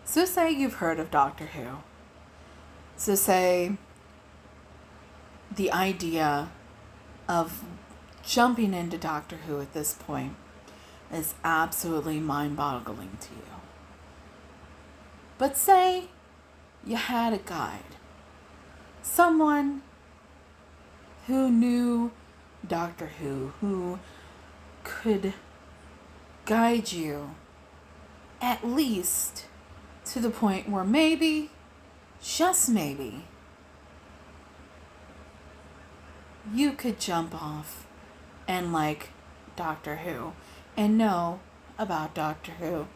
So say you've heard of Doctor Who. So say the idea of jumping into Doctor Who at this point is absolutely mind-boggling to you. But say you had a guide, someone who knew Doctor who could guide you at least to the point where maybe, just maybe, you could jump off and like Doctor Who and know about Doctor Who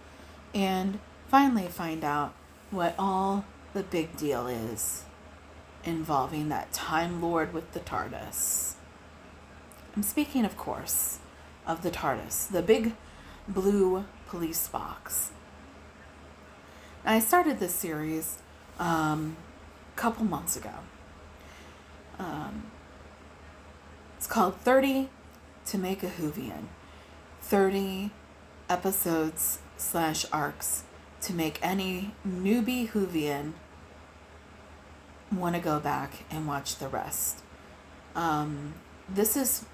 and finally find out what all the big deal is involving that Time Lord with the TARDIS. I'm speaking, of course, of the TARDIS, the big blue police box. I started this series a couple months ago. It's called 30 to Make a Whovian. 30 episodes / arcs to make any newbie Whovian want to go back and watch the rest. This is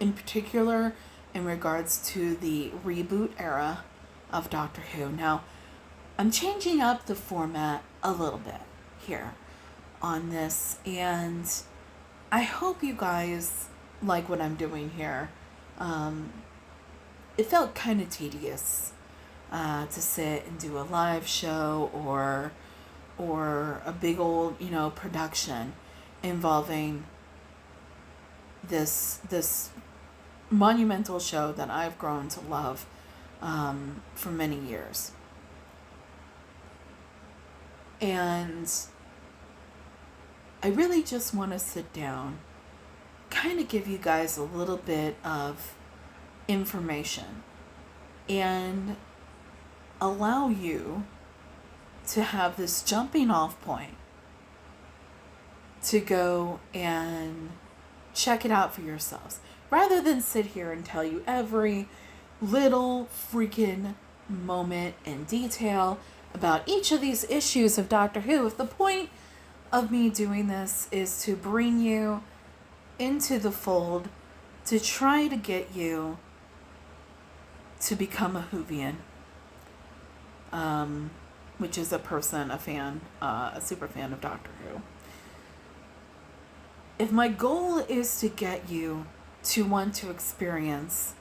in particular in regards to the reboot era of Doctor Who. Now, I'm changing up the format a little bit here on this, and I hope you guys like what I'm doing here. It felt kind of tedious to sit and do a live show or a big old, production involving this monumental show that I've grown to love for many years. And I really just want to sit down, kind of give you guys a little bit of information and allow you to have this jumping off point to go and check it out for yourselves, rather than sit here and tell you every little freaking moment in detail about each of these issues of Doctor Who. If the point of me doing this is to bring you into the fold, to try to get you to become a Whovian, which is a person, a fan, a super fan of Doctor Who. If my goal is to get you to want to experience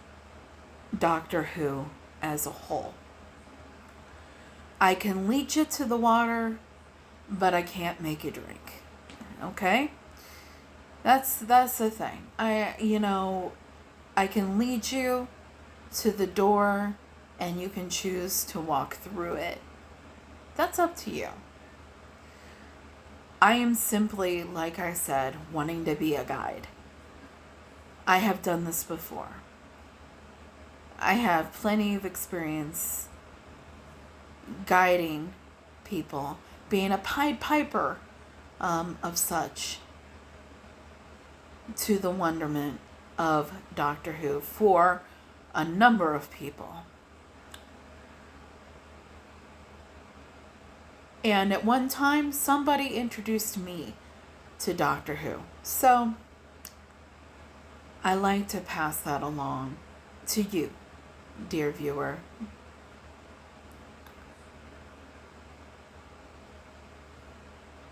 Doctor Who as a whole, I can lead you to the water, but I can't make you drink. Okay? That's the thing. I can lead you to the door and you can choose to walk through it. That's up to you. I am simply, like I said, wanting to be a guide. I have done this before. I have plenty of experience guiding people, being a Pied Piper of such, to the wonderment of Doctor Who for a number of people. And at one time, somebody introduced me to Doctor Who. So, I like to pass that along to you, dear viewer.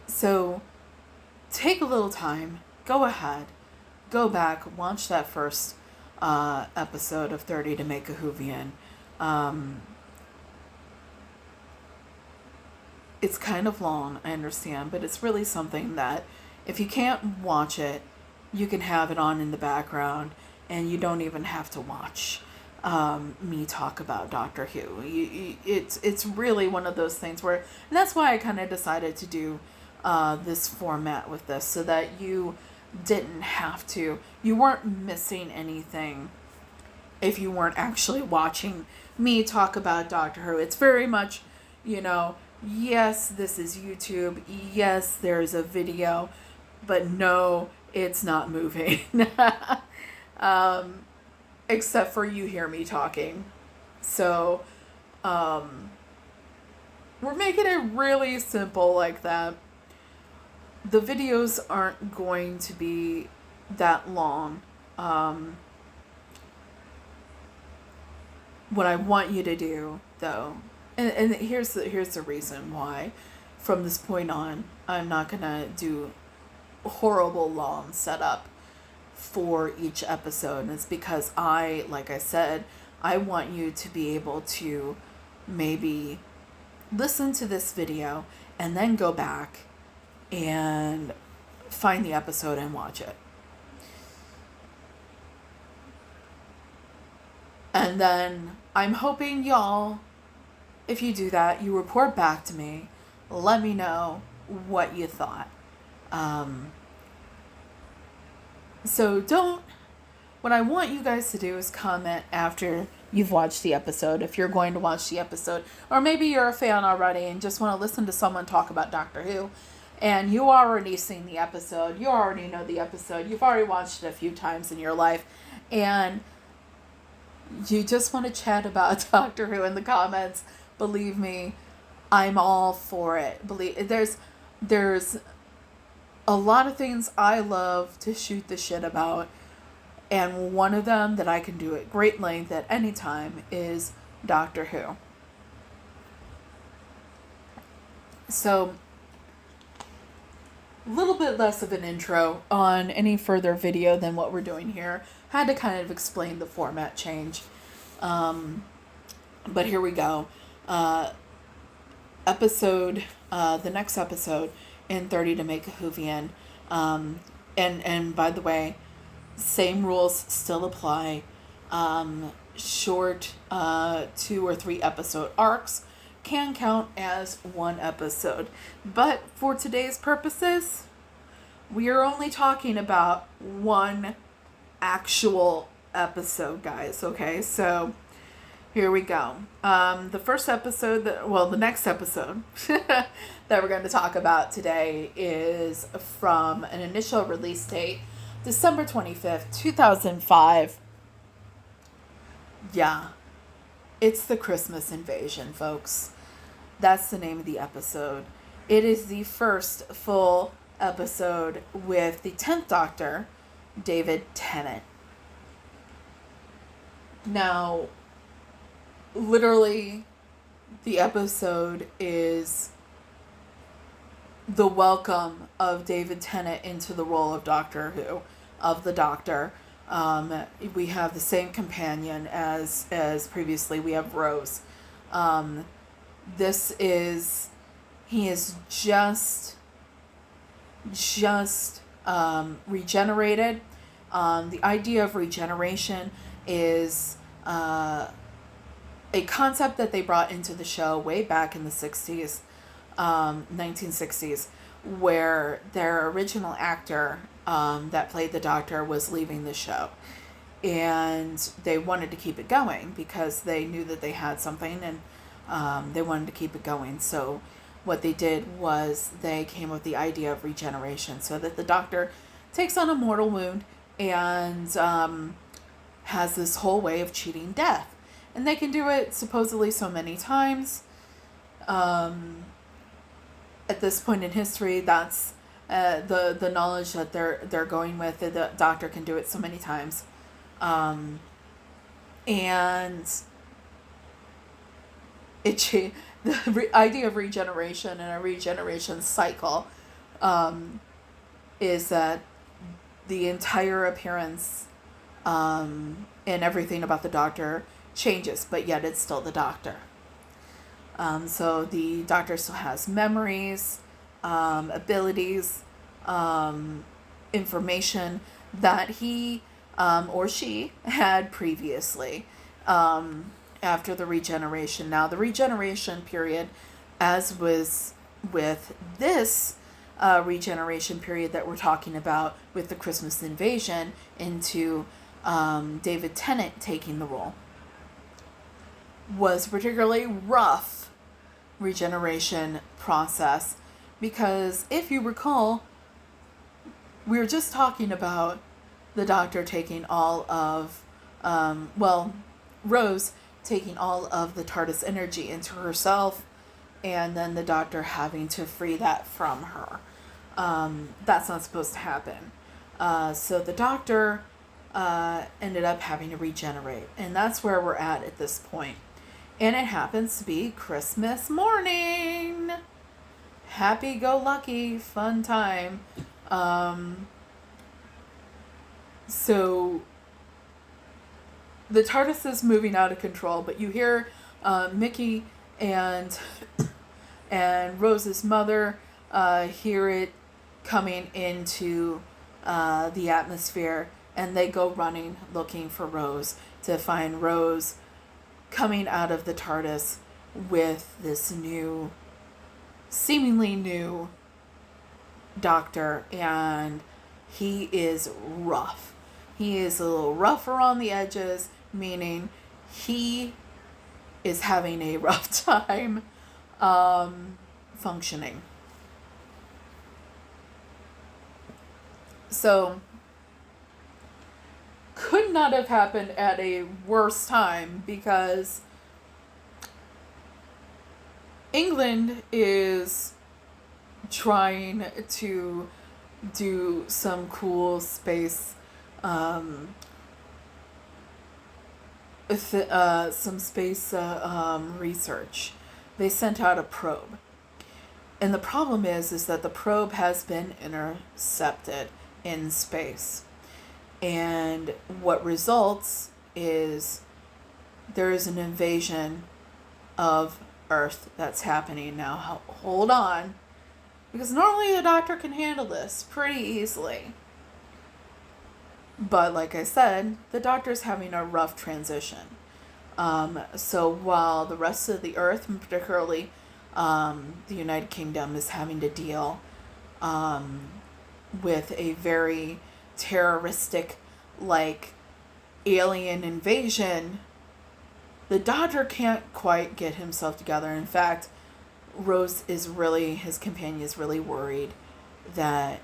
So, take a little time, go ahead, go back, watch that first episode of 30 to Make a Whovian. It's kind of long, I understand, but it's really something that if you can't watch it, you can have it on in the background and you don't even have to watch me talk about Doctor Who. It's really one of those things where, and that's why I kind of decided to do this format with this, so that you didn't have to, you weren't missing anything if you weren't actually watching me talk about Doctor Who. It's very much, yes, this is YouTube. Yes, there's a video, but no, it's not moving. Except for you hear me talking. So, we're we're making it really simple like that. The videos aren't going to be that long. What I want you to do, though, and here's the reason why, from this point on, I'm not gonna do horrible long setup for each episode. And it's because like I said, I want you to be able to maybe listen to this video and then go back and find the episode and watch it. And then I'm hoping y'all, if you do that, you report back to me. Let me know what you thought. What I want you guys to do is comment after you've watched the episode, if you're going to watch the episode. Or maybe you're a fan already and just want to listen to someone talk about Doctor Who. And you already seen the episode. You already know the episode. You've already watched it a few times in your life. And you just want to chat about Doctor Who in the comments. Believe me, I'm all for it. There's a lot of things I love to shoot the shit about. And one of them that I can do at great length at any time is Doctor Who. So, a little bit less of an intro on any further video than what we're doing here. Had to kind of explain the format change. But here we go. The next episode in 30 to Make a Whovian. And by the way, same rules still apply. Short 2 or 3 episode arcs can count as one episode. But for today's purposes, we are only talking about one actual episode, guys. Okay, so here we go. The next episode that we're going to talk about today is from an initial release date, December 25th, 2005. Yeah, it's the Christmas Invasion, folks. That's the name of the episode. It is the first full episode with the 10th Doctor, David Tennant. Now, literally, the episode is the welcome of David Tennant into the role of Doctor Who, of the Doctor. We have the same companion as previously. We have Rose. He is just regenerated. The idea of regeneration is a concept that they brought into the show way back in the 60s, 1960s, where their original actor that played the Doctor was leaving the show. And they wanted to keep it going because they knew that they had something, and they wanted to keep it going. So what they did was they came up with the idea of regeneration, so that the Doctor takes on a mortal wound and has this whole way of cheating death. And they can do it supposedly so many times. At this point in history, that's the knowledge that they're going with. The Doctor can do it so many times. And the idea of regeneration and a regeneration cycle is that the entire appearance and everything about the Doctor changes, but yet it's still the Doctor. So the Doctor still has memories, abilities, information that he or she had previously after the regeneration. Now, the regeneration period, as was with this regeneration period that we're talking about with the Christmas Invasion into David Tennant taking the role, was a particularly rough regeneration process, because if you recall, we were just talking about the Doctor taking all of, Rose taking all of the TARDIS energy into herself, and then the Doctor having to free that from her. That's not supposed to happen. So the Doctor ended up having to regenerate, and that's where we're at this point. And it happens to be Christmas morning. Happy-go-lucky, fun time. So the TARDIS is moving out of control, but you hear Mickey and Rose's mother hear it coming into the atmosphere, and they go running looking for Rose, to find Rose coming out of the TARDIS with this seemingly new Doctor, and he is rough. He is a little rough around the edges, meaning he is having a rough time functioning. So, could not have happened at a worse time, because England is trying to do some cool space, research. They sent out a probe. And the problem is that the probe has been intercepted in space. And what results is there is an invasion of Earth that's happening now. Hold on. Because normally the Doctor can handle this pretty easily. But like I said, the Doctor's having a rough transition. So while the rest of the Earth, and particularly the United Kingdom, is having to deal with a very terroristic, alien invasion, the Doctor can't quite get himself together. In fact, his companion is really worried that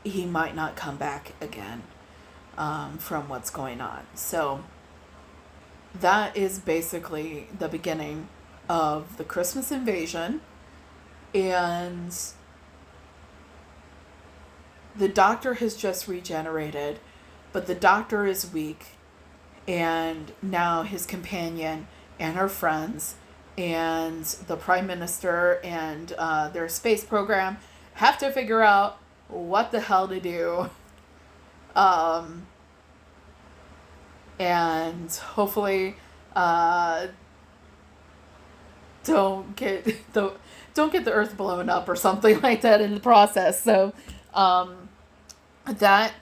he might not come back again from what's going on. So that is basically the beginning of the Christmas invasion, and the Doctor has just regenerated, but the Doctor is weak, and now his companion and her friends and the Prime Minister and their space program have to figure out what the hell to do. And hopefully don't get the Earth blown up or something like that in the process. So that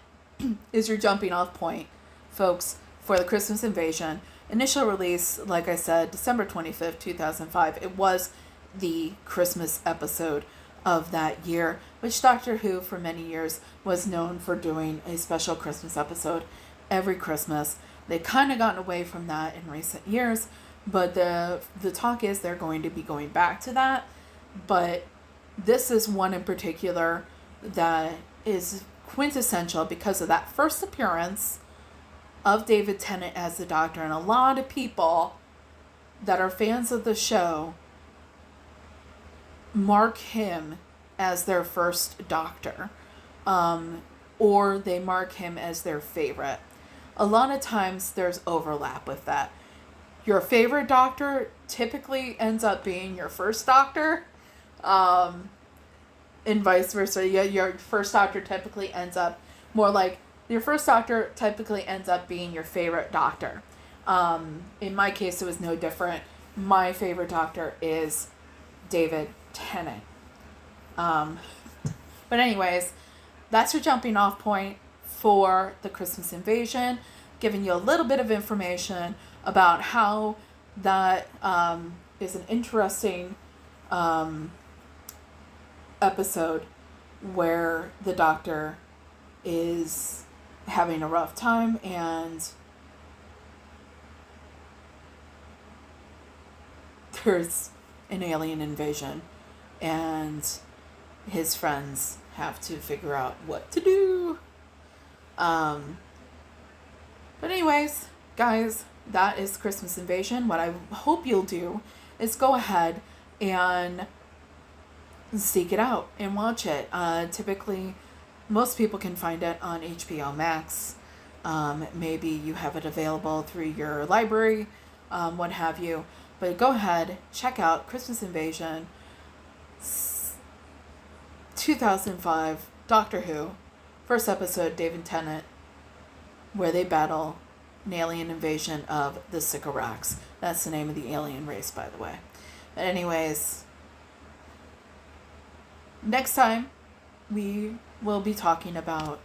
is your jumping off point, folks, for the Christmas invasion. Initial release, like I said, December 25th, 2005. It was the Christmas episode of that year, which Doctor Who for many years was known for doing a special Christmas episode every Christmas. They kind of gotten away from that in recent years, but the talk is they're going to be going back to that. But this is one in particular that is quintessential because of that first appearance of David Tennant as the Doctor, and a lot of people that are fans of the show mark him as their first Doctor, or they mark him as their favorite. A lot of times there's overlap with that. Your favorite Doctor typically ends up being your first Doctor, and vice versa. Your first Doctor typically ends up more like your first Doctor typically ends up being your favorite Doctor. In my case, it was no different. My favorite Doctor is David Tennant. But anyways, that's your jumping off point for the Christmas invasion, giving you a little bit of information about how that is an interesting episode where the Doctor is having a rough time and there's an alien invasion and his friends have to figure out what to do. But anyways, guys, that is Christmas Invasion. What I hope you'll do is go ahead and seek it out and watch it. Typically, most people can find it on HBO Max. Maybe you have it available through your library, what have you. But go ahead, check out Christmas Invasion 2005, Doctor Who, first episode, David Tennant, where they battle an alien invasion of the Sycorax. That's the name of the alien race, by the way. But anyways, next time we will be talking about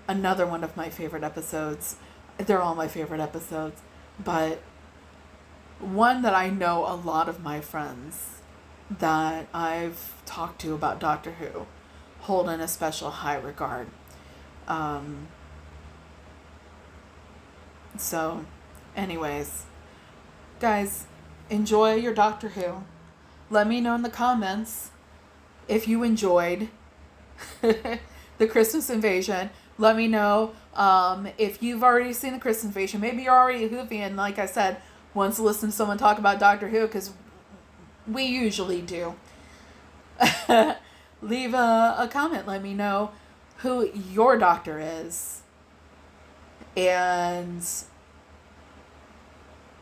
another one of my favorite episodes. They're all my favorite episodes, but one that I know a lot of my friends that I've talked to about Doctor Who hold in a special high regard. So, anyways, guys, enjoy your Doctor Who. Let me know in the comments if you enjoyed the Christmas Invasion. Let me know if you've already seen the Christmas Invasion. Maybe you're already a Whovian, like I said, wants to listen to someone talk about Doctor Who, because we usually do. Leave a comment. Let me know who your doctor is and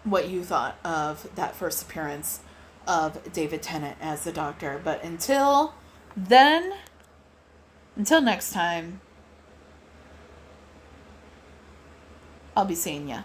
what you thought of that first appearance of David Tennant as the Doctor. But until next time, I'll be seeing ya.